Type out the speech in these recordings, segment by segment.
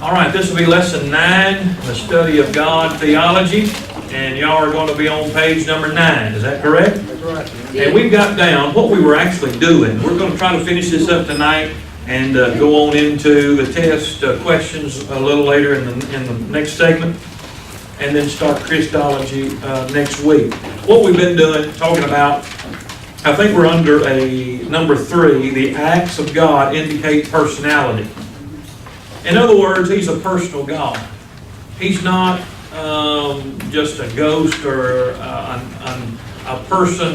All right, this will be lesson 9, the study of God, theology, and y'all are going to be on page number 9. Is that correct? That's right. And we've got down what we were actually doing. We're going to try to finish this up tonight and go on into the test questions a little later in the next segment, and then start Christology next week. What we've been doing, talking about, I think we're under a number 3, the acts of God indicate personality. In other words, He's a personal God. He's not just a ghost or a person,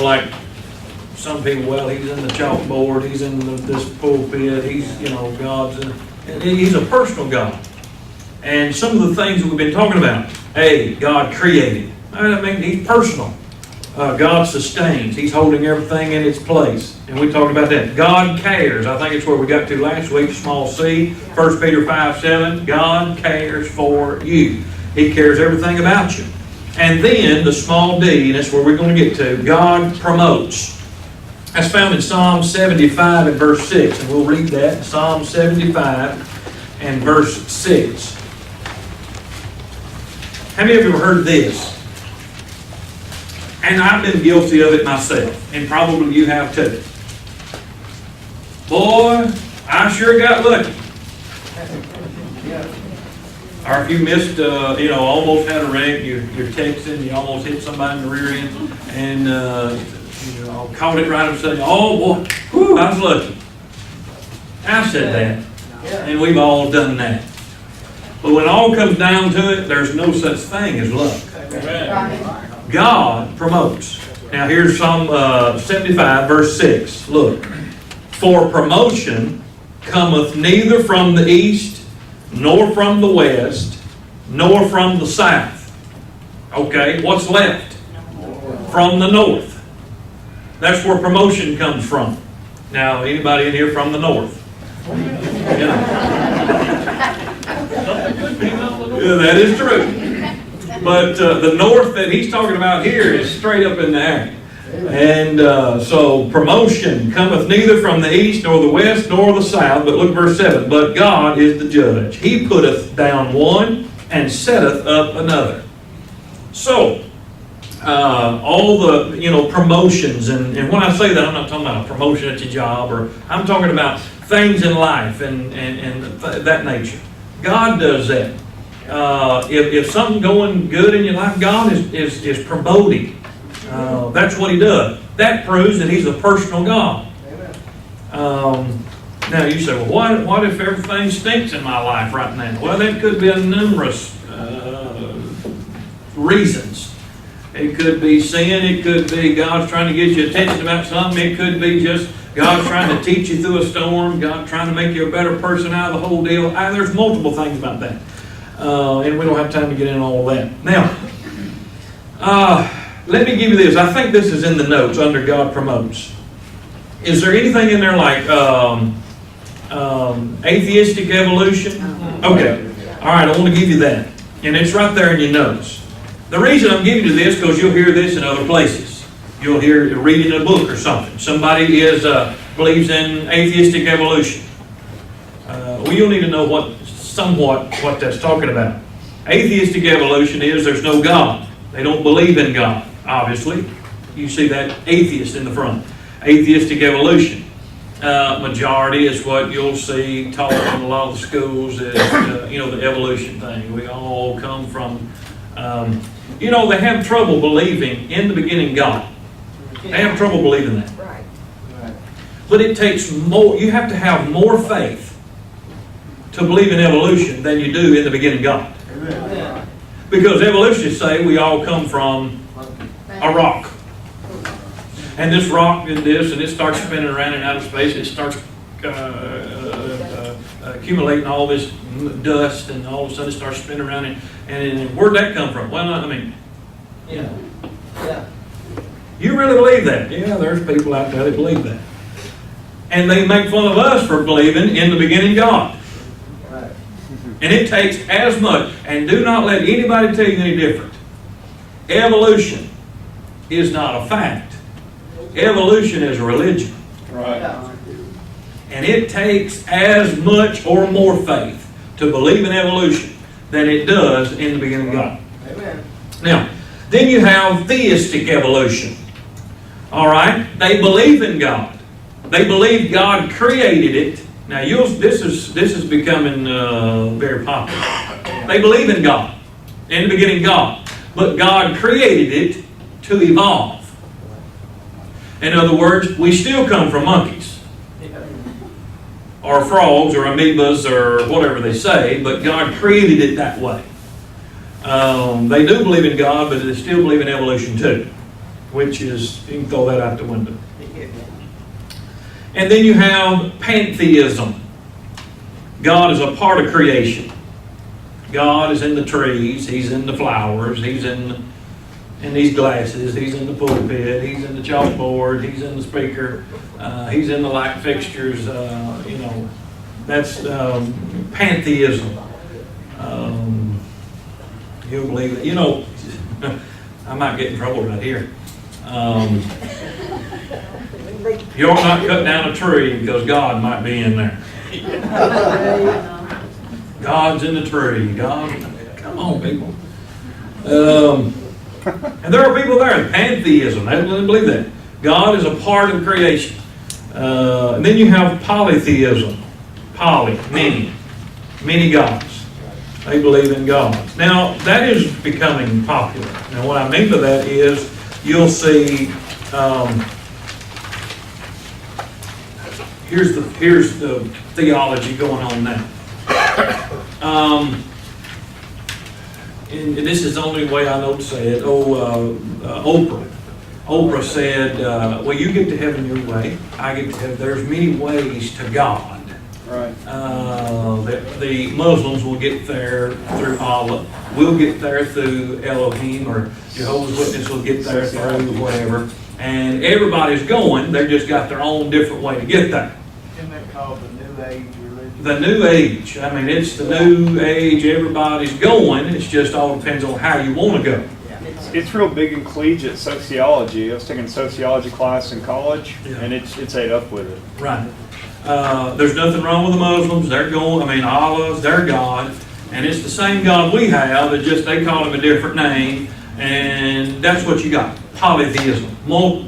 like some people, well, He's in the chalkboard, He's in this pulpit, He's, God's in. He's a personal God. And some of the things that we've been talking about, God created. I mean, He's personal. God sustains. He's holding everything in its place. And we talked about that. God cares. I think it's where we got to last week, small c. 1 Peter 5:7. God cares for you. He cares everything about you. And then the small d, and that's where we're going to get to, God promotes. That's found in Psalm 75 and verse 6. And we'll read that. Psalm 75 and verse 6. How many of you have heard this? And I've been guilty of it myself, and probably you have too. Boy, I sure got lucky. Or if you missed, almost had a wreck, you're texting, you almost hit somebody in the rear end, and caught it right up saying, oh boy, whew, I was lucky. I've said that, and we've all done that. But when it all comes down to it, there's no such thing as luck. God promotes. Now here's Psalm 75, verse 6. Look. For promotion cometh neither from the east, nor from the west, nor from the south. Okay, what's left? From the north. That's where promotion comes from. Now, anybody in here from the north? Yeah, that is true. But the north that he's talking about here is straight up in the air. And so promotion cometh neither from the east, nor the west, nor the south. But look at verse 7. But God is the judge. He putteth down one, and setteth up another. So, all the, promotions. And when I say that, I'm not talking about a promotion at your job. Or I'm talking about things in life and that nature. God does that. If something's going good in your life, God is promoting. That's what He does. That proves that He's a personal God. Now you say, well, what if everything stinks in my life right now? Well, that could be numerous reasons. It could be sin. It could be God's trying to get your attention about something. It could be just God trying to teach you through a storm. God trying to make you a better person out of the whole deal. There's multiple things about that. And we don't have time to get into all of that. Now, let me give you this. I think this is in the notes under God promotes. Is there anything in there like atheistic evolution? Okay. All right, I want to give you that. And it's right there in your notes. The reason I'm giving you this, because you'll hear this in other places. You'll read in a book or something. Somebody believes in atheistic evolution. Well, you'll need to know somewhat what that's talking about. Atheistic evolution is there's no God. They don't believe in God, obviously. You see that atheist in the front. Atheistic evolution. Majority is what you'll see taught in a lot of the schools is, the evolution thing. We all come from, they have trouble believing in the beginning God. They have trouble believing that. Right. But it takes more, you have to have more faith to believe in evolution than you do in the beginning God. Amen. Because evolutionists say we all come from a rock. And this rock did this, and it starts spinning around in outer space. It starts accumulating all this dust, and all of a sudden it starts spinning around. And where'd that come from? Well, Yeah. You really believe that? Yeah, there's people out there that believe that. And they make fun of us for believing in the beginning God. Right. And it takes as much, and do not let anybody tell you any different. Evolution is not a fact. Evolution is a religion. Right. And it takes as much or more faith to believe in evolution than it does in the beginning of God. Amen. Now, then you have theistic evolution. All right? They believe in God. They believe God created it. Now, this is becoming very popular. They believe in God. In the beginning, God. But God created it to evolve. In other words, we still come from monkeys. Or frogs, or amoebas, or whatever they say, but God created it that way. They do believe in God, but they still believe in evolution too, which is, you can throw that out the window. And then you have pantheism. God is a part of creation. God is in the trees, He's in the flowers, He's in these glasses, He's in the pulpit, He's in the chalkboard, He's in the speaker, He's in the light fixtures, that's pantheism. You'll believe it. I might get in trouble right here. You ought not cut down a tree because God might be in there. God's in the tree. God, come on, people. And there are people there, pantheism, they believe that. God is a part of creation. And then you have polytheism. Many gods. They believe in God. Now, that is becoming popular. Now, what I mean by that is, you'll see, here's the theology going on now. And this is the only way I know to say it. Oprah. Oprah said, well, you get to heaven your way. I get to heaven. There's many ways to God. Right. The Muslims will get there through Allah. We'll get there through Elohim, or Jehovah's Witness will get there through whatever. And everybody's going. They just got their own different way to get there. Isn't that called the New Age religion? The New Age. I mean, it's the New Age. Everybody's going. It's just all depends on how you want to go. It's real big in collegiate sociology. I was taking a sociology class in college, and it's ate up with it. Right. There's nothing wrong with the Muslims. They're going, Allah's their God. And it's the same God we have, it's just they call him a different name. And that's what you got. Polytheism.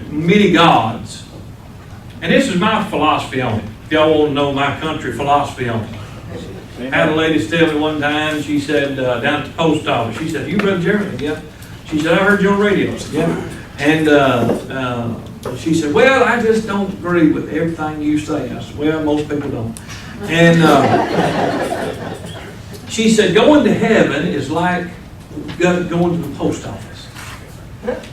Many gods. And this is my philosophy on it. If y'all want to know my country philosophy on it. I had a lady tell me one time, she said, down at the post office, she said, "You Brother Jeremy?" "Yeah." She said, "I heard you on radio." I said, "Yeah." And she said, "Well, I just don't agree with everything you say." I said, "Well, most people don't." And she said, "Going to heaven is like going to the post office.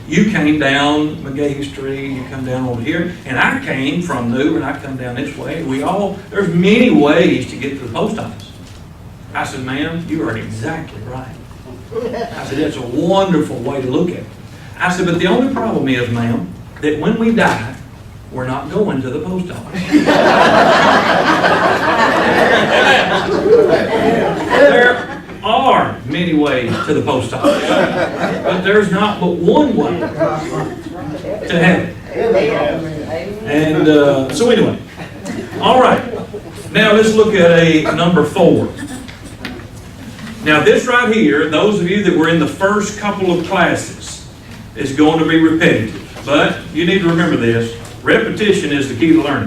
You came down McGahee Street, you come down over here, and I came from New, and I come down this way. There's many ways to get to the post office." I said, "Ma'am, you are exactly right." I said, "That's a wonderful way to look at it." I said, "But the only problem is, ma'am, that when we die, we're not going to the post office." There are many ways to the post office, but there's not but one way to heaven. And so anyway, all right. Now let's look at a number 4. Now this right here, those of you that were in the first couple of classes, is going to be repetitive. But you need to remember this. Repetition is the key to learning.